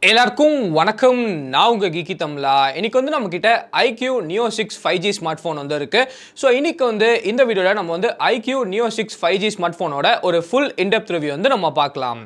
எல்லாருக்கும் வணக்கம். நான் உங்க Geekytamizha. இன்னைக்கு வந்து நம்ம கிட்ட iQOO Neo 6 5G smart phone வந்து இருக்கு. ஸோ இன்னைக்கு வந்து இந்த வீடியோல நம்ம வந்து iQOO Neo 6 5G ஸ்மார்ட் போனோட ஒரு ஃபுல் இன்டெப்த் ரிவ்யூ வந்து நம்ம பார்க்கலாம்.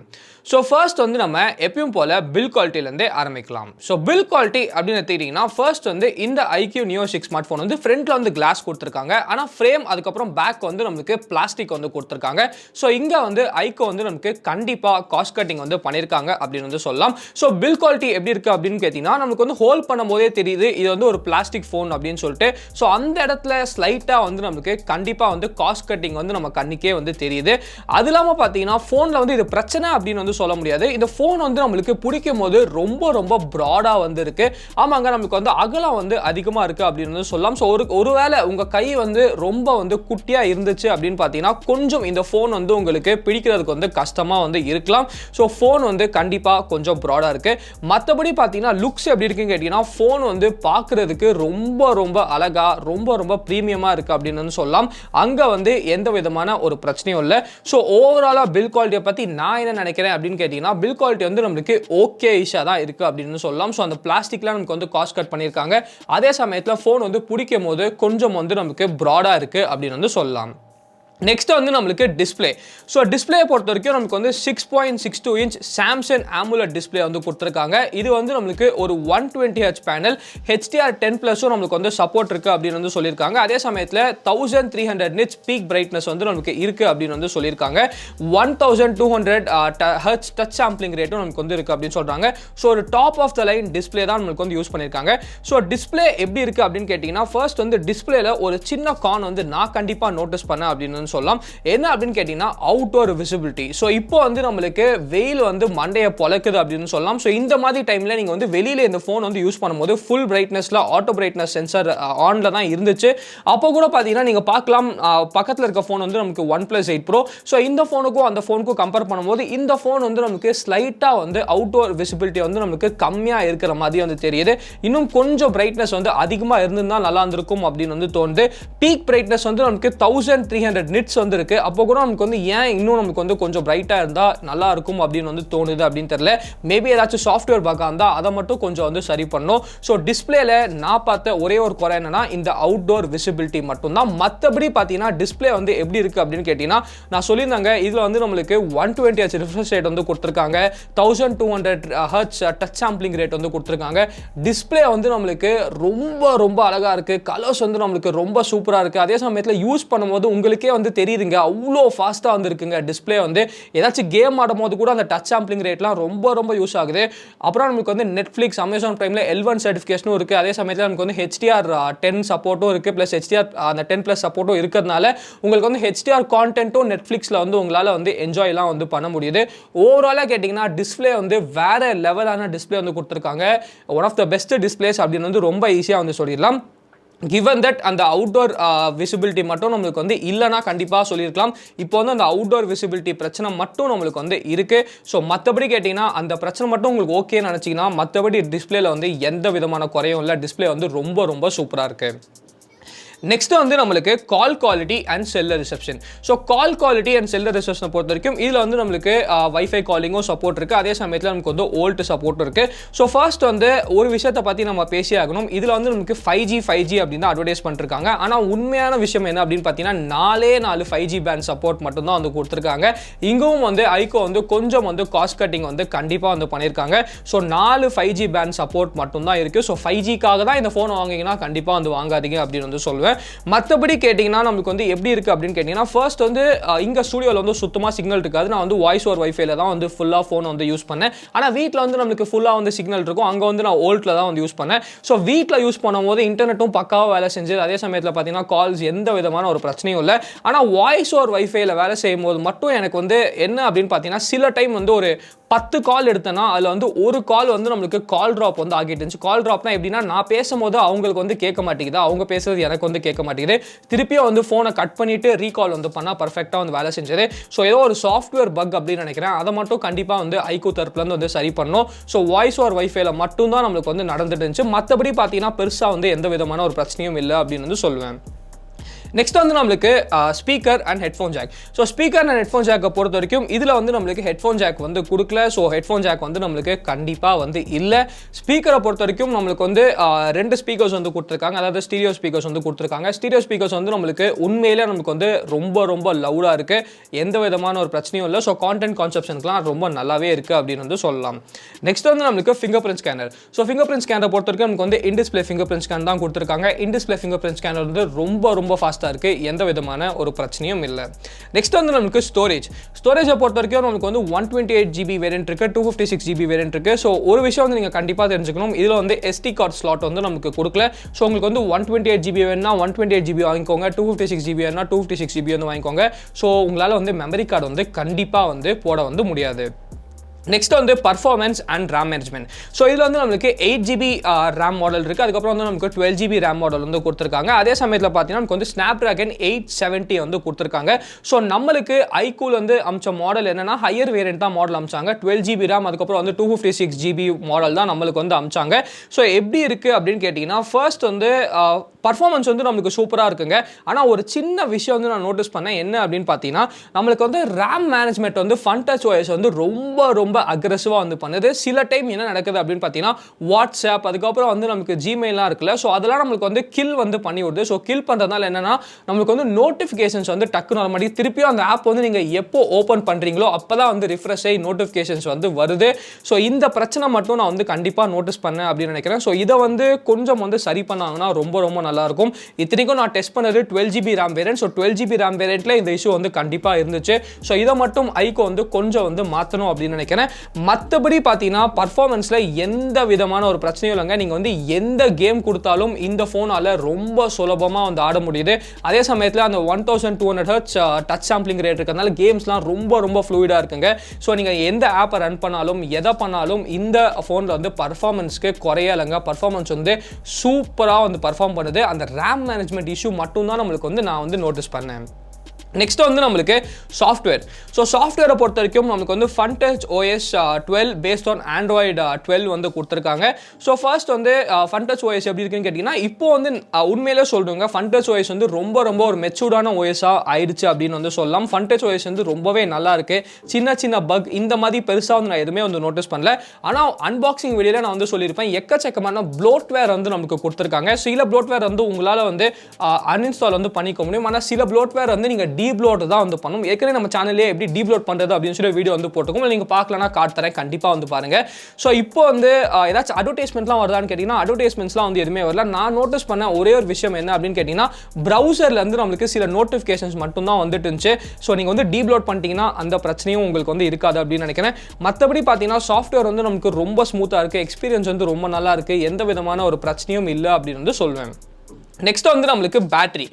ஸோ ஃபர்ஸ்ட் வந்து நம்ம எப்பயும் போல பில் குவாலிட்டிலேருந்தே ஆரம்பிக்கலாம். ஸோ பில் குவாலிட்டி அப்படின்னு எடுத்துக்கிட்டிங்கன்னா ஃபர்ஸ்ட் வந்து இந்த iQOO Neo 6 ஸ்மார்ட் ஃபோன் வந்து ஃப்ரண்ட்ல வந்து கிளாஸ் கொடுத்துருக்காங்க. ஆனால் ஃப்ரேம் அதுக்கப்புறம் பேக் வந்து நமக்கு பிளாஸ்டிக் வந்து கொடுத்துருக்காங்க. ஸோ இங்கே வந்து iQOO வந்து நமக்கு கண்டிப்பாக காஸ்ட் கட்டிங் வந்து பண்ணியிருக்காங்க அப்படின்னு வந்து சொல்லலாம். ஸோ பில் குவாலிட்டி எப்படி இருக்கு அப்படின்னு கேட்டீங்கன்னா நமக்கு வந்து ஹோல்ட் பண்ணும் போதே தெரியுது இது வந்து ஒரு பிளாஸ்டிக் ஃபோன் அப்படின்னு சொல்லிட்டு. ஸோ அந்த இடத்துல ஸ்லைட்டா வந்து நமக்கு கண்டிப்பா வந்து காஸ்ட் கட்டிங் வந்து நம்ம கண்ணுக்கே வந்து தெரியுது. அது இல்லாமல் பார்த்தீங்கன்னா ஃபோனில் வந்து இது பிரச்சனை அப்படின்னு வந்து சொல்ல முடியாது. இந்த ஃபோன் வந்து நம்மளுக்கு பிடிக்கும் போது ரொம்ப ரொம்ப ப்ராடா வந்து இருக்கு. ஆமாங்க, நமக்கு வந்து அகலம் வந்து அதிகமாக இருக்கு அப்படின்னு வந்து சொல்லலாம். ஸோ ஒருவேளை உங்க கை வந்து ரொம்ப வந்து குட்டியா இருந்துச்சு அப்படின்னு பார்த்தீங்கன்னா கொஞ்சம் இந்த ஃபோன் வந்து உங்களுக்கு பிடிக்கிறதுக்கு வந்து கஷ்டமா வந்து இருக்கலாம். ஸோ ஃபோன் வந்து கண்டிப்பா கொஞ்சம் ப்ராடா இருக்கு. மற்றபடி பார்த்தீங்கன்னா லுக்ஸ் எப்படி இருக்குன்னு கேட்டீங்கன்னா ஃபோன் வந்து பார்க்கறதுக்கு ரொம்ப ரொம்ப அழகா ரொம்ப ப்ரீமியமா இருக்கு அப்படின்னு சொல்லலாம். அங்க வந்து எந்த விதமான ஒரு பிரச்சனையும் இல்லை. ஸோ ஓவராலா பில் குவாலிட்டியை பத்தி நான் என்ன நினைக்கிறேன் அப்படின்னு கேட்டீங்கன்னா பில் குவாலிட்டி வந்து நம்மளுக்கு ஓகே இஷா தான் இருக்கு அப்படின்னு சொல்லலாம். ஸோ அந்த பிளாஸ்டிக்லாம் நமக்கு வந்து காஸ்ட் கட் பண்ணியிருக்காங்க. அதே சமயத்தில் ஃபோன் வந்து பிடிக்கும் போது கொஞ்சம் வந்து நமக்கு ப்ராடா இருக்கு அப்படின்னு வந்து சொல்லலாம். நெக்ஸ்ட் வந்து நம்மளுக்கு டிஸ்பிளே. ஸோ டிஸ்பிளே பொறுத்த வரைக்கும் நமக்கு வந்து 6.62 இன்ச் சாம்சங் AMOLED டிஸ்பிளே வந்து கொடுத்துருக்காங்க. இது வந்து நம்மளுக்கு ஒரு 120Hz பேனல் HDR10+ நம்மளுக்கு வந்து சப்போர்ட் இருக்கு அப்படின்னு வந்து சொல்லியிருக்காங்க. அதே சமயத்தில் 1300 nits பீக் பிரைட்னஸ் வந்து நமக்கு இருக்கு அப்படின்னு வந்து சொல்லியிருக்காங்க. 1200 Hz டச் சாம்பிளிங் ரேட்டும் நமக்கு வந்து இருக்கு அப்படின்னு சொல்றாங்க. ஸோ ஒரு top of the line display தான் நமக்கு வந்து யூஸ் பண்ணியிருக்காங்க. ஸோ டிஸ்பிளே எப்படி இருக்கு அப்படின்னு கேட்டிங்கன்னா ஃபர்ஸ்ட் வந்து டிஸ்பிளேல ஒரு சின்ன கான் வந்து நான் கண்டிப்பாக நோட்டீஸ் பண்ணேன் அப்படின்னு சொல்லலாம். என்ன அப்படின்னு கேட்டீங்கன்னா அவுட்டோர் விசிபிலிட்டி. ஸோ இப்போ வந்து நம்மளுக்கு வெயில் வந்து மண்டையை பொழக்குது அப்படின்னு சொல்லலாம். ஸோ இந்த மாதிரி டைம்ல நீங்க வந்து வெளியில இந்த ஃபோன் வந்து யூஸ் பண்ணும்போது ஃபுல் பிரைட்னஸ்ல ஆட்டோ பிரைட்னஸ் சென்சார் ஆன்ல தான் இருந்துச்சு. அப்போ கூட பார்த்தீங்கன்னா நீங்க பார்க்கலாம் பக்கத்தில் இருக்க ஃபோன் வந்து நமக்கு OnePlus 8 Pro. ஸோ இந்த ஃபோனுக்கும் அந்த ஃபோனுக்கும் கம்பேர் பண்ணும்போது இந்த ஃபோன் வந்து நமக்கு ஸ்லைட்டா வந்து அவுட்டோர் விசிபிலிட்டி வந்து நமக்கு கம்மியா இருக்கிற மாதிரி வந்து தெரியுது. இன்னும் கொஞ்சம் பிரைட்னஸ் வந்து அதிகமாக இருந்திருந்தா நல்லா இருந்திருக்கும் அப்படின்னு வந்து தோணுது. பீக் பிரைட்னஸ் வந்து நமக்கு 1300 nits வந்து இருக்கு. அப்போ கூட நமக்கு வந்து ஏன் இன்னும் நமக்கு வந்து கொஞ்சம் பிரைட்டா இருந்தா நல்லா இருக்கும் அப்படின்னு வந்து தோணுது அப்படின்னு தெரியல. மேபி ஏதாச்சும் சாஃப்ட்வேர் பக்கா இருந்தா அதை மட்டும் கொஞ்சம் வந்து சரி பண்ணும். ஸோ டிஸ்பிளேல நான் பார்த்த ஒரே ஒரு குறை என்னன்னா இந்த அவுட்டோர் விசிபிலிட்டி மட்டும் தான். மற்றபடி பார்த்தீங்கன்னா டிஸ்பிளே வந்து எப்படி இருக்கு அப்படின்னு கேட்டீங்கன்னா நான் சொல்லியிருந்தாங்க இதுல வந்து நம்மளுக்கு 120Hz ரிஃப்ரெஷ் ரேட் வந்து கொடுத்துருக்காங்க. 1200 Hz டச் சாம்பிளிங் ரேட் வந்து கொடுத்துருக்காங்க. டிஸ்பிளே வந்து நம்மளுக்கு ரொம்ப அழகா இருக்கு. கலர்ஸ் வந்து நம்மளுக்கு ரொம்ப சூப்பரா இருக்கு. அதே சமயத்தில் யூஸ் பண்ணும்போது உங்களுக்கே வந்து தெரியுதுங்க அவ்வளோ ஃபாஸ்டா வந்து இருக்குங்க. டிஸ்பிளே வந்து ஏதாச்சும் கேம் ஆடும் போது கூட அந்த டச் சாம்பிளிங் ரேட்லாம் ரொம்ப யூஸ் ஆகுது. அப்புறம் நமக்கு வந்து நெட்ஃபிளிக்ஸ் அமேசான் பிரைம்ல L1 சர்டிஃபிகேஷனும் இருக்கு. அதே சமயத்தில் நமக்கு வந்து HDR10 சப்போர்ட்டும் இருக்கு. பிளஸ் HDR அந்த 10+ சப்போர்ட்டும் இருக்கிறதுனால உங்களுக்கு வந்து HDR கான்டென்ட்டும் நெட்ஃபிளிக்ஸ்ல வந்து உங்களால வந்து என்ஜாய்லாம் வந்து பண்ண முடியுது. ஓவராலா கேட்டிங்கன்னா டிஸ்பிளே வந்து வேற லெவலான டிஸ்பிளே வந்து கொடுத்துருக்காங்க. One of the best displays அப்படின்னு வந்து ரொம்ப ஈஸியா வந்து சொல்லிடலாம். given that அந்த அவுட்டோர் விசிபிலிட்டி மட்டும் நம்மளுக்கு வந்து இல்லைனா கண்டிப்பாக சொல்லியிருக்கலாம். இப்போ வந்து அந்த அவுட்டோர் விசிபிலிட்டி பிரச்சனை மட்டும் நம்மளுக்கு வந்து இருக்கு. ஸோ மற்றபடி கேட்டிங்கன்னா அந்த பிரச்சனை மட்டும் உங்களுக்கு ஓகே நினச்சிங்கன்னா மற்றபடி டிஸ்பிளேல வந்து எந்த விதமான குறையும் இல்லை. டிஸ்பிளே வந்து ரொம்ப சூப்பராக இருக்கு. நெக்ஸ்ட் வந்து நம்மளுக்கு call quality and cellular reception. So call quality and cellular ரிசெப்ஷனை பொறுத்த வரைக்கும் இதில் வந்து நம்மளுக்கு வைஃபை காலிங்கும் சப்போர்ட் இருக்குது. அதே சமயத்தில் நமக்கு வந்து ஓல்ட் சப்போர்ட்டும் இருக்குது. ஸோ ஃபர்ஸ்ட் வந்து ஒரு விஷயத்தை பற்றி நம்ம பேசி ஆகணும். இதில் வந்து நமக்கு 5G அப்படின்னு தான் அட்வர்டைஸ் பண்ணிருக்காங்க. ஆனால் உண்மையான விஷயம் என்ன அப்படின்னு பார்த்தீங்கன்னா 4 5G பேண்ட் சப்போர்ட் மட்டும் தான் வந்து கொடுத்துருக்காங்க. இங்கும் வந்து iQOO வந்து கொஞ்சம் வந்து காஸ்ட் கட்டிங் வந்து கண்டிப்பாக வந்து பண்ணியிருக்காங்க. ஸோ 4 5G பேண்ட் சப்போர்ட் மட்டும் தான் இருக்குது. ஸோ 5Gக்காக தான் இந்த ஃபோன் வாங்கிங்கன்னா கண்டிப்பாக வந்து வாங்காதீங்க அப்படின்னு வந்து சொல்லுவேன். மற்றபடி கேட்டிங்கன்னா நமக்கு வந்து எப்படி இருக்கு அப்படின்னு கேட்டிங்கன்னா ஃபர்ஸ்ட் வந்து இங்கே ஸ்டுடியோவில் வந்து சுத்தமாக சிக்னல் இருக்காது. நான் வந்து வாய்ஸ் ஓவர் வைஃபைல தான் வந்து ஃபுல்லாக ஃபோன் வந்து யூஸ் பண்ணேன். ஆனால் வீட்டில் வந்து நம்மளுக்கு ஃபுல்லாக வந்து சிக்னல் இருக்கும். அங்கே வந்து நான் ஓல்ட்டில் தான் வந்து யூஸ் பண்ணேன். ஸோ வீட்டில் யூஸ் பண்ணும்போது இன்டர்நெட்டும் பக்காவாக வேலை செஞ்சது. அதே சமயத்தில் பார்த்தீங்கன்னா கால்ஸ் எந்த விதமான ஒரு பிரச்சனையும் இல்லை. ஆனால் வாய்ஸ் ஓவர் வைஃபைல வேலை செய்யும் போது மட்டும் எனக்கு வந்து என்ன அப்படின்னு பார்த்தீங்கன்னா சில டைம் வந்து ஒரு 10 கால் எடுத்தேன்னா அதில் வந்து ஒரு கால் வந்து நம்மளுக்கு கால் ட்ராப் வந்து ஆகிட்டு இருந்துச்சு. கால் ட்ராப்னா எப்படின்னா நான் பேசும்போது அவங்களுக்கு வந்து கேட்க மாட்டேங்குது, அவங்க பேசுறது எனக்கு வந்து கேட்க மாட்டேங்குது. திருப்பியும் வந்து ஃபோனை கட் பண்ணிட்டு ரீகால் வந்து பண்ணால் பர்ஃபெக்டாக வந்து வேலை செஞ்சது. ஸோ ஏதோ ஒரு சாஃப்ட்வேர் பக் அப்படின்னு நினைக்கிறேன். அதை மட்டும் கண்டிப்பாக வந்து iQOO தரப்புலேருந்து வந்து சரி பண்ணணும். ஸோ வாய்ஸ் ஓவர் வைஃபைல மட்டும் தான் நம்மளுக்கு வந்து நடந்துட்டு இருந்துச்சு. மற்றபடி பார்த்தீங்கன்னா பெருசாக வந்து எந்த விதமான ஒரு பிரச்சனையும் இல்லை அப்படின்னு வந்து சொல்லுவேன். நெக்ஸ்ட் வந்து நம்மளுக்கு speaker and headphone jack. So speaker and headphone ஜாக்கை பொறுத்த வரைக்கும் இதில் வந்து நம்மளுக்கு ஹெட்ஃபோன் ஜாக் வந்து கொடுக்கல. ஸோ ஹெட்ஃபோன் ஜாக் வந்து நம்மளுக்கு கண்டிப்பாக வந்து இல்லை. ஸ்பீக்கரை பொறுத்த வரைக்கும் நம்மளுக்கு வந்து 2 ஸ்பீக்கர்ஸ் வந்து கொடுத்துருக்காங்க, அதாவது ஸ்டீரியோ ஸ்பீக்கர்ஸ் வந்து கொடுத்துருக்காங்க. ஸ்டீரியோ ஸ்பீக்கர்ஸ் வந்து நம்மளுக்கு உண்மையிலே நமக்கு வந்து ரொம்ப ரொம்ப லவுடாக இருக்குது, எந்த விதமான ஒரு பிரச்சனையும் இல்லை. ஸோ கான்டென்ட் கான்செப்ஷனுக்குலாம் ரொம்ப நல்லாவே இருக்குது அப்படின்னு வந்து சொல்லலாம். நெக்ஸ்ட் வந்து நம்மளுக்கு fingerprint scanner. So fingerprint ஸ்கேனரை பொறுத்த வரைக்கும் நமக்கு வந்து இன்டிஸ்பிளே ஃபிங்கர் பிரிண்ட் ஸ்கேன் தான் கொடுத்துருக்காங்க. இன்டிஸ்பிளே ஃபிங்கர் பிரிண்ட் ஸ்கேனர் வந்து ரொம்ப ஃபாஸ்ட்டாக இருக்குது, எந்த விதமான ஒரு பிரச்சனையும் இல்லை. நெக்ஸ்ட் வந்து நமக்கு ஸ்டோரேஜை பொறுத்த வரைக்கும் நமக்கு வந்து 128 GB வேரியன்ட் இருக்குது, 256 GB வேரியன்ட் இருக்குது. ஸோ ஒரு விஷயம் வந்து நீங்கள் கண்டிப்பாக தெரிஞ்சுக்கணும், இதில் வந்து SD கார்டு ஸ்லாட் வந்து நமக்கு கொடுக்கல. ஸோ உங்களுக்கு வந்து 128 GB வேணும்னா 128 GB வாங்கிக்கோங்க, 256 GB வேணும்னா 256 GB வந்து வாங்கிக்கோங்க. ஸோ உங்களால் வந்து மெமரி கார்டு வந்து கண்டிப்பாக வந்து போட வந்து முடியாது. நெக்ஸ்ட் வந்து performance and RAM management. So இதில் வந்து நம்மளுக்கு 8 GB ரேம் மாடல் இருக்குது, அதுக்கப்புறம் வந்து நமக்கு 12 GB ரேம் மாடல் வந்து கொடுத்துருக்காங்க. அதே சமயத்தில் பார்த்தீங்கன்னா நமக்கு வந்து ஸ்னாப்ட்ராகன் 870 வந்து கொடுத்துருக்காங்க. ஸோ நம்மளுக்கு iQOO வந்து அமிச்ச மாடல் என்னன்னா ஹையர் வேரியன்ட் தான் மாடல் அமிச்சாங்க, 12 GB ரேம், அதுக்கப்புறம் வந்து 256 GB மாடல் தான் நம்மளுக்கு வந்து அமிச்சாங்க. ஸோ எப்படி இருக்குது அப்படின்னு கேட்டிங்கன்னா, ஃபர்ஸ்ட் வந்து பர்ஃபார்மன்ஸ் வந்து நம்மளுக்கு சூப்பராக இருக்குங்க. ஆனால் ஒரு சின்ன விஷயம் வந்து நான் நோட்டீஸ் பண்ணேன், என்ன அப்படின்னு பார்த்தீங்கன்னா நம்மளுக்கு வந்து ரேம் மேனேஜ்மெண்ட் வந்து ஃபன்டச் OS வந்து ரொம்ப அக்ரெசிவாக வந்து பண்ணுது. சில டைம் என்ன நடக்குது அப்படின்னு பார்த்தீங்கன்னா வாட்ஸ்அப், அதுக்கப்புறம் வந்து நமக்கு ஜிமெயிலாம் இருக்குல்ல, ஸோ அதெல்லாம் நம்மளுக்கு வந்து கில் வந்து பண்ணி விடுது. ஸோ கில் பண்ணுறதுனால என்னன்னா நம்மளுக்கு வந்து நோட்டிஃபிகேஷன்ஸ் வந்து டக்குன்னு வர மாதிரி, திருப்பியும் அந்த ஆப் வந்து நீங்கள் எப்போ ஓப்பன் பண்ணுறீங்களோ அப்போ தான் வந்து ரிஃப்ரெஷ் ஆகி நோட்டிஃபிகேஷன்ஸ் வந்து வருது. ஸோ இந்த பிரச்சனை மட்டும் நான் வந்து கண்டிப்பாக நோட்டீஸ் பண்ணேன் அப்படின்னு நினைக்கிறேன். ஸோ இதை வந்து கொஞ்சம் வந்து சரி பண்ணாங்கன்னா ரொம்ப நல்லாயிருக்கும். இத்தனைக்கும் நான் டெஸ்ட் பண்ணது 12 GB RAM variant. So 12 GB RAM வேரியன்ட்ல இந்த இஷ்யூ வந்து கண்டிப்பாக இருந்துச்சு. ஸோ இதை மட்டும் iQOO வந்து கொஞ்சம் வந்து மாற்றணும் அப்படின்னு நினைக்கிறேன். மற்றபடி பார்த்தீங்கன்னா பர்ஃபார்மன்ஸில் எந்த விதமான ஒரு பிரச்சனையும் இல்லைங்க. நீங்கள் வந்து எந்த கேம் கொடுத்தாலும் இந்த ஃபோனால் ரொம்ப சுலபமாக வந்து ஆட முடியுது. அதே சமயத்தில் அந்த 1200 Hz டச் சாம்பிளிங் ரேட் இருக்கிறதுனால கேம்ஸ்லாம் ரொம்ப ஃப்ளூயிடாக இருக்குங்க. ஸோ நீங்கள் எந்த ஆப்பை ரன் பண்ணாலும் எதை பண்ணாலும் இந்த ஃபோனில் வந்து பர்ஃபார்மன்ஸ்க்கு குறையலைங்க. பர்ஃபார்மன்ஸ் வந்து சூப்பராக வந்து பர்ஃபார்ம் பண்ணுது. அந்த ரேம் மேனேஜ்மெண்ட் இஷ்யூ மட்டும்தான் நம்மளுக்கு வந்து நான் வந்து நோட்டீஸ் பண்ணேன். நெக்ஸ்ட் வந்து நம்மளுக்கு சாஃப்ட்வேர். ஸோ சாஃப்ட்வேரை பொறுத்த வரைக்கும் நமக்கு வந்து Funtouch OS 12 based on Android 12 வந்து கொடுத்துருக்காங்க. ஸோ ஃபர்ஸ்ட் வந்து ஃபன்டச் OS எப்படி இருக்குன்னு கேட்டிங்கன்னா, இப்போ வந்து உண்மையிலே சொல்கிறவங்க ஃபன்டச் OS வந்து ரொம்ப ஒரு மெச்சூர்டான OS-ஆக ஆயிடுச்சு அப்படின்னு வந்து சொல்லலாம். ஃபன்டச் OS வந்து ரொம்பவே நல்லா இருக்குது. சின்ன பக் இந்த மாதிரி பெருசாக வந்து நான் எதுவுமே வந்து நோட்டீஸ் பண்ணல. ஆனால் அன்பாக்சிங் வீடியோவில் நான் வந்து சொல்லியிருப்பேன், எக்கச்சக்கமான ப்ளோட்வேர் வந்து நமக்கு கொடுத்துருக்காங்க. சில ப்ளோட்வேர் வந்து உங்களால் வந்து அன்இன்ஸ்டால் வந்து பண்ணிக்க முடியும், ஆனால் சில ப்ளோட்வேர் வந்து நீங்கள் டீப்லோட் தான் வந்து பண்ணும். ஏற்கனவே நம்ம சேனல்லே எப்படி டீப்லோட் பண்ணுறது அப்படின்னு சொல்லி வீடியோ வந்து போட்டுக்கோம், நீங்கள் பார்க்கலன்னா கார்டு தரேன், கண்டிப்பாக வந்து பாருங்கள். ஸோ இப்போ வந்து ஏதாச்சும் அட்வர்டைஸ்மெண்ட்லாம் வருதான்னு கேட்டிங்கன்னா அட்வர்டைஸ்மெண்ட்ஸ்லாம் வந்து எதுவுமே வரல. நான் நோட்டீஸ் பண்ண ஒரே ஒரு விஷயம் என்ன அப்படின்னு கேட்டிங்கன்னா, ப்ரௌசர்லேருந்து நம்மளுக்கு சில நோட்டிஃபிகேஷன்ஸ் மட்டும் தான் வந்துட்டு இருந்துச்சு. ஸோ நீங்கள் வந்து டீப்லோட் பண்ணிட்டீங்கன்னா அந்த பிரச்சனையும் உங்களுக்கு வந்து இருக்காது அப்படின்னு நினைக்கிறேன். மற்றபடி பார்த்தீங்கன்னா சாஃப்ட்வேர் வந்து நமக்கு ரொம்ப ஸ்மூத்தாக இருக்குது, எக்ஸ்பீரியன்ஸ் வந்து ரொம்ப நல்லா இருக்குது, எந்த விதமான ஒரு பிரச்சனையும் இல்லை அப்படின்னு வந்து சொல்வேன். நெக்ஸ்ட் வந்து நம்மளுக்கு பேட்டரி.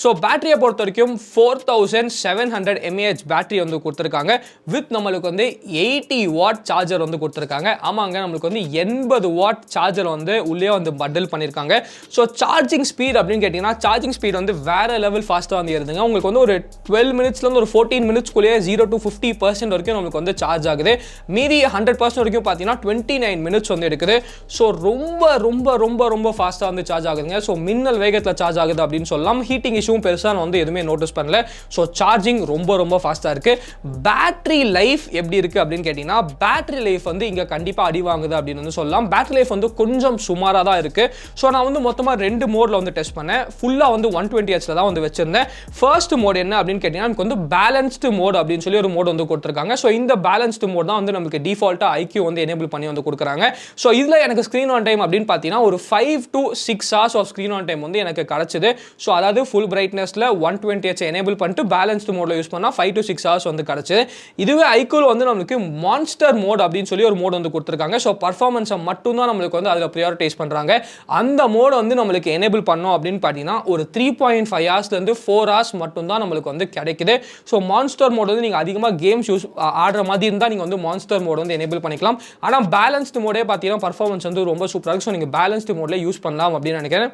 ஸோ பேட்டரியை பொறுத்த வரைக்கும் 4700 mAh பேட்டரி வந்து கொடுத்துருக்காங்க. வித் நம்மளுக்கு வந்து 80 வாட் சார்ஜர் வந்து கொடுத்துருக்காங்க. ஆமாங்க, நம்மளுக்கு வந்து 80 வாட் சார்ஜர் வந்து உள்ளே வந்து பண்டில் பண்ணியிருக்காங்க. ஸோ சார்ஜிங் ஸ்பீட் அப்படின்னு கேட்டிங்கன்னா சார்ஜிங் ஸ்பீட் வந்து வேறு லெவல் ஃபாஸ்ட்டாக வந்து இருந்துங்க. உங்களுக்கு வந்து ஒரு 12 மினிட்ஸ்லேருந்து ஒரு 14 மினிட்ஸ்க்குள்ளேயே 0 to 50% வரைக்கும் நம்மளுக்கு வந்து சார்ஜ் ஆகுது. மீதி 100% வரைக்கும் பார்த்தீங்கன்னா 29 மினிட்ஸ் வந்து எடுக்குது. ஸோ ரொம்ப ஃபாஸ்ட்டாக வந்து சார்ஜ் ஆகுதுங்க. ஸோ மின்னல் வேகத்தில் சார்ஜ் ஆகுது அப்படின்னு சொல்லலாம். ஹீட்டிங் இஷ்யூ பெருசாக நான் வந்து எதுவுமே நோட்டீஸ் பண்ணல. ஸோ சார்ஜிங் ரொம்ப ஃபாஸ்ட்டாக இருக்குது. பேட்டரி லைஃப் எப்படி இருக்குது அப்படின்னு கேட்டிங்கன்னா, பேட்டரி லைஃப் வந்து இங்கே கண்டிப்பாக அடி வாங்குது அப்படின்னு வந்து சொல்லலாம். பேட்டரி லைஃப் வந்து கொஞ்சம் சுமாராக தான் இருக்குது. ஸோ நான் வந்து மொத்தமாக 2 மோடில் வந்து டெஸ்ட் பண்ணேன். ஃபுல்லாக வந்து 120Hz தான் வந்து வச்சிருந்தேன். ஃபர்ஸ்ட் மோட் என்ன அப்படின்னு கேட்டிங்கன்னா, நமக்கு வந்து பேலன்ஸ்டு மோட் அப்படின்னு சொல்லி ஒரு மோட் வந்து கொடுத்துருக்காங்க. ஸோ இந்த பேலன்ஸ்டு மோட் தான் வந்து நமக்கு டிஃபால்ட்டாக iQOO வந்து எனேபிள் பண்ணி வந்து கொடுக்குறாங்க. ஸோ இதில் எனக்கு ஸ்க்ரீன் ஆன் டைம் அப்படின்னு பார்த்தீங்கன்னா ஒரு 5 to 6 hours of screen on time வந்து எனக்கு கிடச்சிது. ஸோ அதாவது ஃபுல் பிரைட்னஸ்ல 120Hz எனேபிள் பண்ணிட்டு பேலன்ஸ்டு மோட்ல யூஸ் பண்ணா 5 to 6 hours வந்து கிடச்சிது. இதுவே iQOO வந்து நமக்கு மான்ஸ்டர் மோட் அப்படின்னு சொல்லி ஒரு மோட் வந்து கொடுத்துருக்காங்க. ஸோ பர்ஃபார்மன்ஸை மட்டும்தான் நம்மளுக்கு வந்து அதில் ப்ரியாரிட்டைஸ் பண்ணுறாங்க. அந்த மோட் வந்து நம்மளுக்கு எனேபிள் பண்ணோம் அப்படின்னு பார்த்தீங்கன்னா ஒரு 3.5 ஹவர்ஸ்லேருந்து 4 hours மட்டும்தான் நம்மளுக்கு வந்து கிடைக்குது. ஸோ மான்ஸ்டர் மோட் வந்து நீங்கள் அதிகமாக கேம்ஸ் யூஸ் ஆடுற மாதிரி இருந்தால் நீங்கள் வந்து மான்ஸ்டர் மோட் வந்து எனேபிள் பண்ணிக்கலாம். ஆனால் பேலன்ஸ்டு மோடே பார்த்தீங்கன்னா பர்ஃபார்மன்ஸ் வந்து ரொம்ப சூப்பராக இருக்குது. ஸோ நீங்கள் பேலன்ஸ்டு மோட்ல யூஸ் பண்ணலாம் அப்படின்னு நினைக்கிறேன்.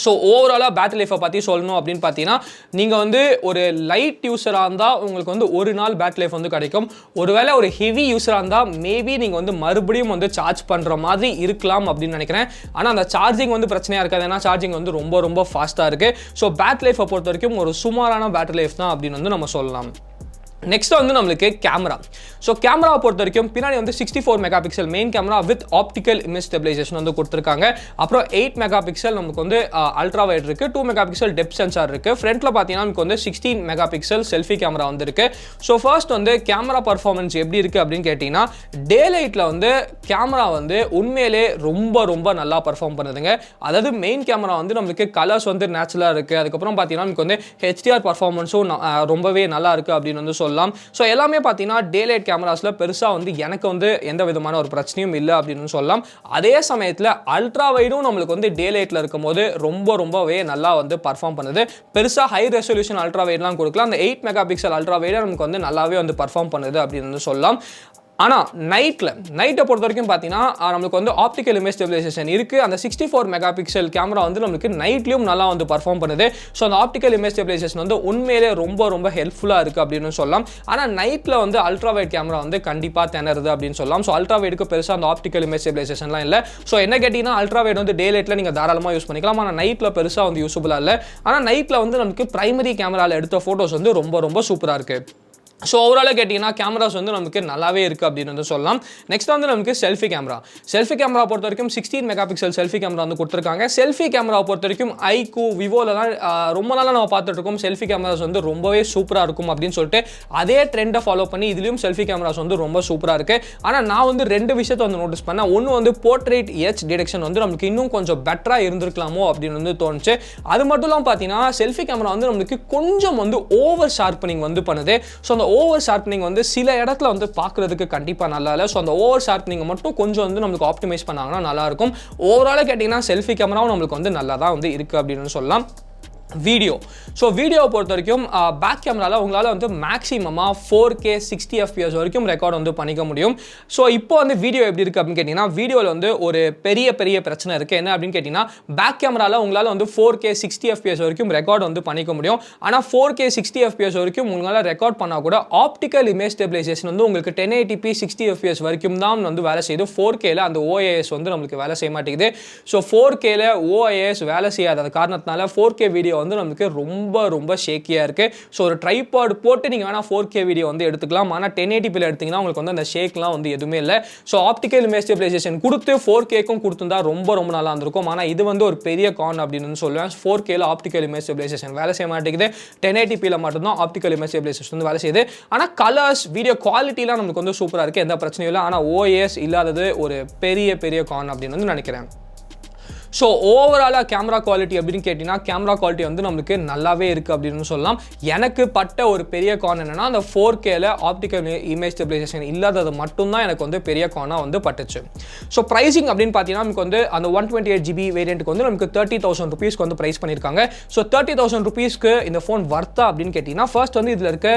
ஸோ ஓவராலாக பேட்டரி லைஃப்பை பற்றி சொல்லணும் அப்படின்னு பார்த்தீங்கன்னா நீங்கள் வந்து ஒரு லைட் யூஸராக இருந்தால் உங்களுக்கு வந்து ஒரு நாள் பேட்டரி லைஃப் வந்து கிடைக்கும். ஒருவேளை ஒரு ஹெவி யூஸராக இருந்தால் மேபி நீங்கள் வந்து மறுபடியும் வந்து சார்ஜ் பண்ணுற மாதிரி இருக்கலாம் அப்படின்னு நினைக்கிறேன். ஆனால் அந்த சார்ஜிங் வந்து பிரச்சனையாக இருக்காது, ஏன்னா சார்ஜிங் வந்து ரொம்ப ரொம்ப ஃபாஸ்ட்டாக இருக்குது. ஸோ பேட்டரி லைஃப்பை பொறுத்த வரைக்கும் ஒரு சுமாரான பேட்டரி லைஃப் தான் அப்படின்னு வந்து நம்ம சொல்லலாம். நெக்ஸ்ட் வந்து நம்மளுக்கு கேமரா. ஸோ கேமராவை பொறுத்த வரைக்கும் பின்னாடி வந்து 64 mega pixel main camera with optical image stabilisation வந்து கொடுத்துருக்காங்க. அப்புறம் 8 மெகா பிக்சல் நமக்கு வந்து அல்ட்ரா வைட் இருக்குது, 2 மெகா பிக்சல் டெப்த் சென்சார் இருக்குது. ஃப்ரண்ட்டில் பார்த்தீங்கன்னா நமக்கு வந்து 16 மெகா பிக்சல் செல்ஃபி கேமரா வந்து இருக்குது. ஸோ ஃபர்ஸ்ட் வந்து கேமரா பர்ஃபார்மன்ஸ் எப்படி இருக்குது அப்படின்னு கேட்டிங்கன்னா, டே லைட்டில் வந்து கேமரா வந்து உண்மையிலே ரொம்ப ரொம்ப நல்லா பர்ஃபார்ம் பண்ணுதுங்க. அதாவது மெயின் கேமரா வந்து நம்மளுக்கு கலர்ஸ் வந்து நேச்சுரலாக இருக்குது. அதுக்கப்புறம் பார்த்தீங்கன்னா நமக்கு வந்து ஹெச்டிஆர் பர்ஃபார்மன்ஸும் ரொம்பவே நல்லா இருக்குது அப்படின்னு வந்து சொல்லலாம். ஸோ எல்லாமே பார்த்தீங்கன்னா டேலைட் கேமராஸில் பெருசாக வந்து எனக்கு வந்து எந்த விதமான ஒரு பிரச்சனையும் இல்லை அப்படின்னு சொல்லலாம். அதே சமயத்தில் அல்ட்ரா வைடும் நம்மளுக்கு வந்து டேலைட்டில் இருக்கும்போது ரொம்பவே நல்லா வந்து பர்ஃபார்ம் பண்ணுது. பெருசாக ஹை ரெசல்யூஷன் அல்ட்ரா வைட்லாம் கொடுக்கலாம். அந்த 8 மெகா பிக்சல் அல்ட்ரா வைடை நமக்கு வந்து நல்லாவே வந்து பர்ஃபார்ம் பண்ணுது அப்படின்னு வந்து சொல்லலாம். ஆனால் நைட்டை பொறுத்த வரைக்கும் பார்த்தீங்கன்னா நம்மளுக்கு வந்து ஆப்டிக்கல் இமேஜ் ஸ்டெபிலைசேஷன் இருக்குது. அந்த 64 மெகா பிக்சல் கேமரா வந்து நம்மளுக்கு நைட்லையும் நல்லா வந்து பர்ஃபார்ம் பண்ணுது. ஸோ அந்த ஆப்டிக்கல் இமேஜ் ஸ்டெபிலைசேஷன் வந்து உண்மையிலே ரொம்ப ஹெல்ப்ஃபுல்லாக இருக்குது அப்படின்னு சொல்லலாம். ஆனால் நைட்டில் வந்து அல்ட்ரா வைட் கேமரா வந்து கண்டிப்பாக திணறுது அப்படின்னு சொல்லலாம். ஸோ அல்ட்ரா வைடுக்கு பெருசாக அந்த ஆப்டிக்கல் இமேஜ் ஸ்டெபிலைசேஷன்லாம் இல்லை. ஸோ என்ன கேட்டிங்கன்னா அல்ட்ரா வைட் வந்து டே லைட்டில் நீங்கள் தாராளமாக யூஸ் பண்ணிக்கலாம். ஆனால் நைட்டில் பெருசாக வந்து யூஸபுளாக இல்லை. ஆனால் நைட்டில் வந்து நமக்கு பிரைமரி கேமராவில் எடுத்த ஃபோட்டோஸ் வந்து ரொம்ப சூப்பராக இருக்குது. ஸோ ஓவராலாக கேட்டிங்கன்னா கேமராஸ் வந்து நமக்கு நல்லாவே இருக்குது அப்படின்னு வந்து சொல்லலாம். நெக்ஸ்ட் வந்து நமக்கு செல்ஃபி கேமரா பொறுத்த வரைக்கும் 16 மெகா பிக்சல் செல்ஃபி கேமரா வந்து கொடுத்துருக்காங்க. செல்ஃபி கேமராவை பொறுத்த வரைக்கும் iQOO விவோலலாம் ரொம்ப நாளாக நம்ம பார்த்துட்டு இருக்கோம் செல்ஃபி கேமராஸ் வந்து ரொம்பவே சூப்பராக இருக்கும் அப்படின்னு சொல்லிட்டு அதே ட்ரெண்டை ஃபாலோ பண்ணி இதுலேயும் செல்ஃபி கேமராஸ் வந்து ரொம்ப சூப்பராக இருக்குது. ஆனால் நான் வந்து 2 விஷயத்தை வந்து நோட்டீஸ் பண்ணேன். ஒன்று வந்து போர்ட்ரேட் எட்ஜ் டிடெக்ஷன் வந்து நமக்கு இன்னும் கொஞ்சம் பெட்டராக இருந்திருக்கலாமோ அப்படின்னு வந்து தோணுச்சு. அது மட்டும் இல்லாமல் பார்த்தீங்கன்னா செல்ஃபி கேமரா வந்து நம்மளுக்கு கொஞ்சம் வந்து ஓவர் ஷார்ப்பனிங் வந்து பண்ணுது. ஸோ அந்த ஓவர் ஷார்ப்பனிங் வந்து சில இடத்துல வந்து பார்க்குறதுக்கு கண்டிப்பாக நல்லா இல்லை. ஸோ அந்த ஓவர் ஷார்ப்பனிங் மட்டும் கொஞ்சம் வந்து நம்மளுக்கு ஆப்டிமைஸ் பண்ணாங்கன்னா நல்லாயிருக்கும். ஓவராலாக கேட்டிங்கன்னா செல்ஃபி கேமராவும் நம்மளுக்கு வந்து நல்லா தான் வந்து இருக்குது அப்படின்னு சொல்லலாம். வீடியோவை பொறுத்த வரைக்கும் பேக் கேமராவில் உங்களால் வந்து மேக்ஸிமமாக 4K 60 FPS வரைக்கும் ரெக்கார்ட் வந்து பண்ணிக்க முடியும். ஸோ இப்போ வந்து வீடியோ எப்படி இருக்குது அப்படின்னு கேட்டிங்கன்னா, வீடியோவில் வந்து ஒரு பெரிய பிரச்சனை இருக்குது. என்ன அப்படின்னு கேட்டிங்கன்னா, பேக் கேமராவில் உங்களால் வந்து 4K 60 FPS வரைக்கும் ரெக்கார்ட் வந்து பண்ணிக்க முடியும். ஆனால் 4K 60 FPS வரைக்கும் உங்களால் ரெக்கார்ட் பண்ணால் கூட ஆப்டிக்கல் இமேஜ் ஸ்டெபிலைசேஷன் வந்து உங்களுக்கு 1080p 60 FPS வரைக்கும் தான் வந்து வேலை செய்யுது. 4Kல அந்த OIS வந்து நம்மளுக்கு வேலை செய்ய மாட்டேங்குது. ஸோ 4Kல OIS வேலை செய்யாத காரணத்தினால 4K வீடியோ வந்து நமக்கு ரொம்ப ஷேக்கியாக இருக்குது. ஸோ ஒரு ட்ரைபாட் போட்டு நீங்கள் வேணால் 4K வீடியோ வந்து எடுத்துக்கலாம். ஆனால் 1080pல எடுத்திங்கன்னா உங்களுக்கு வந்து அந்த ஷேக்லாம் வந்து எதுவுமே இல்லை. ஸோ ஆப்டிக்கல் இமேஜ் ஸ்டெபிலைசேஷன் கொடுத்து 4Kக்கும் கொடுத்துருந்தா ரொம்ப நல்லா இருந்திருக்கும். ஆனால் இது வந்து ஒரு பெரிய கான் அப்படின்னு சொல்லுவேன். 4Kல ஆப்டிக்கல் இமேஜ் ஸ்டெபிலைசேஷன் வேலை செய்ய மாட்டேங்குது. 1080pல மட்டும்தான் ஆப்டிக்கல் இமேஜ் ஸ்டெபிலைசேஷன் வந்து வேலை செய்யுது. ஆனால் கலர்ஸ் வீடியோ குவாலிட்டிலாம் நமக்கு வந்து சூப்பராக இருக்குது, எந்த பிரச்சனையும் இல்லை. ஆனால் OIS இல்லாதது ஒரு பெரிய கான் அப்படின்னு வந்து நினைக்கிறேன். ஸோ ஓவராலாக கேமரா குவாலிட்டி அப்படின்னு கேட்டிங்கன்னா கேமரா குவாலிட்டி வந்து நம்மளுக்கு நல்லாவே இருக்குது அப்படின்னு சொல்லலாம். எனக்கு பட்ட ஒரு பெரிய கான் என்னென்னா அந்த 4Kல ஆப்டிக்கல் இமேஜ் ஸ்டெபிலைசேஷன் இல்லாதது மட்டும்தான் எனக்கு வந்து பெரிய கானாக வந்து பட்டுச்சு. ஸோ ப்ரைஸிங் அப்படின்னு பார்த்தீங்கன்னா நமக்கு வந்து அந்த 128GB வேரியண்ட்டுக்கு வந்து நமக்கு 30,000 rupeesக்கு வந்து ப்ரைஸ் பண்ணியிருக்காங்க. ஸோ 30,000 rupeesக்கு இந்த ஃபோன் வர்த்தா அப்படின்னு கேட்டிங்கன்னா ஃபர்ஸ்ட் வந்து இதில் இருக்க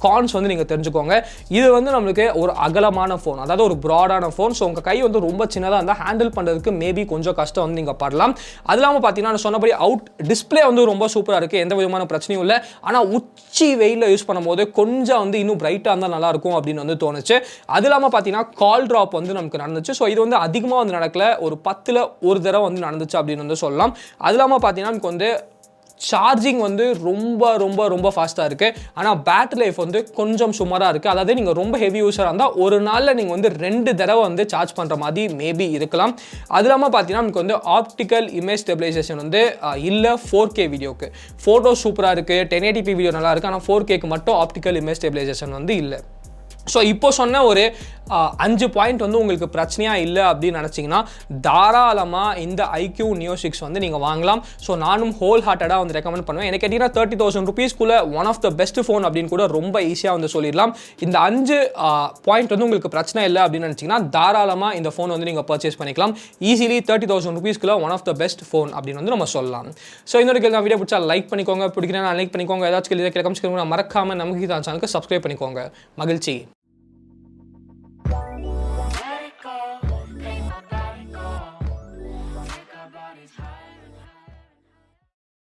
கான்ஸ் வந்து நீங்கள் தெரிஞ்சுக்கோங்க. இது வந்து நம்மளுக்கு ஒரு அகலமான ஃபோன், அதாவது ஒரு ப்ராடான ஃபோன். ஸோ உங்கள் கை வந்து ரொம்ப சின்னதாக இருந்தால் ஹேண்டில் பண்ணுறதுக்கு மேபி கொஞ்சம் கஷ்டம் வந்து நீங்கள் படலாம். அது இல்லாமல் பார்த்தீங்கன்னா சொன்னபடி அவுட் டிஸ்பிளே வந்து ரொம்ப சூப்பராக இருக்குது, எந்த விதமான பிரச்சனையும் இல்லை. ஆனால் உச்சி வெயிலில் யூஸ் பண்ணும்போது கொஞ்சம் வந்து இன்னும் பிரைட்டாக இருந்தால் நல்லாயிருக்கும் அப்படின்னு வந்து தோணுச்சு. அது இல்லாமல் பார்த்தீங்கன்னா கால் ட்ராப் வந்து நமக்கு நடந்துச்சு. ஸோ இது வந்து அதிகமாக வந்து நடக்கல, ஒரு 10ல் ஒரு தடவை வந்து நடந்துச்சு அப்படின்னு வந்து சொல்லலாம். அது இல்லாமல் பார்த்தீங்கன்னா நமக்கு வந்து சார்ஜிங் வந்து ரொம்ப ஃபாஸ்ட்டாக இருக்குது. ஆனால் பேட்டரி லைஃப் வந்து கொஞ்சம் சுமாராக இருக்குது. அதாவது நீங்கள் ரொம்ப ஹெவி யூஸராக இருந்தால் ஒரு நாளில் நீங்கள் வந்து 2 தடவை வந்து சார்ஜ் பண்ணுற மாதிரி மேபி இருக்கலாம். அது இல்லாமல் பார்த்தீங்கன்னா நமக்கு வந்து ஆப்டிக்கல் இமேஜ் ஸ்டெபிலைசேஷன் வந்து இல்லை 4K வீடியோக்கு. ஃபோட்டோ சூப்பராக இருக்குது, 1080p வீடியோ நல்லா இருக்குது. ஆனால் 4Kக்கு மட்டும் ஆப்டிக்கல் இமேஜ் ஸ்டெபிலைசேஷன் வந்து இல்லை. ஸோ இப்போ சொன்ன ஒரு 5 பாயிண்ட் வந்து உங்களுக்கு பிரச்சனையாக இல்லை அப்படின்னு நினச்சிங்கன்னா தாராளமாக இந்த iQOO Neo 6 வந்து நீங்கள் வாங்கலாம். ஸோ நானும் ஹோல் ஹார்ட்டடாக வந்து ரெக்கமெண்ட் பண்ணுவேன். எனக்கு கேட்டிங்கன்னா 30,000 rupeesக்குள்ளே one of the best phone அப்படின்னு கூட ரொம்ப ஈஸியாக வந்து சொல்லிடலாம். இந்த 5 பாயிண்ட் வந்து உங்களுக்கு பிரச்சனை இல்லை அப்படின்னு நினச்சிங்கன்னா தாராளமாக இந்த ஃபோன் வந்து நீங்கள் பர்ச்சேஸ் பண்ணிக்கலாம். ஈஸிலி 30,000 rupeesக்குள்ளே one of the best phone அப்படின்னு வந்து நம்ம சொல்லலாம். ஸோ இன்னொரு கேள்வி வீடியோ பிடிச்சா லைக் பண்ணிக்கோங்க, பிடிக்கிறேன் லைக் பண்ணிக்கோங்க. ஏதாச்சும் கேள்வி மறக்காமல் நமக்கு தான் சேனலுக்கு சப்ஸ்கிரைப் பண்ணிக்கோங்க. மகிழ்ச்சி.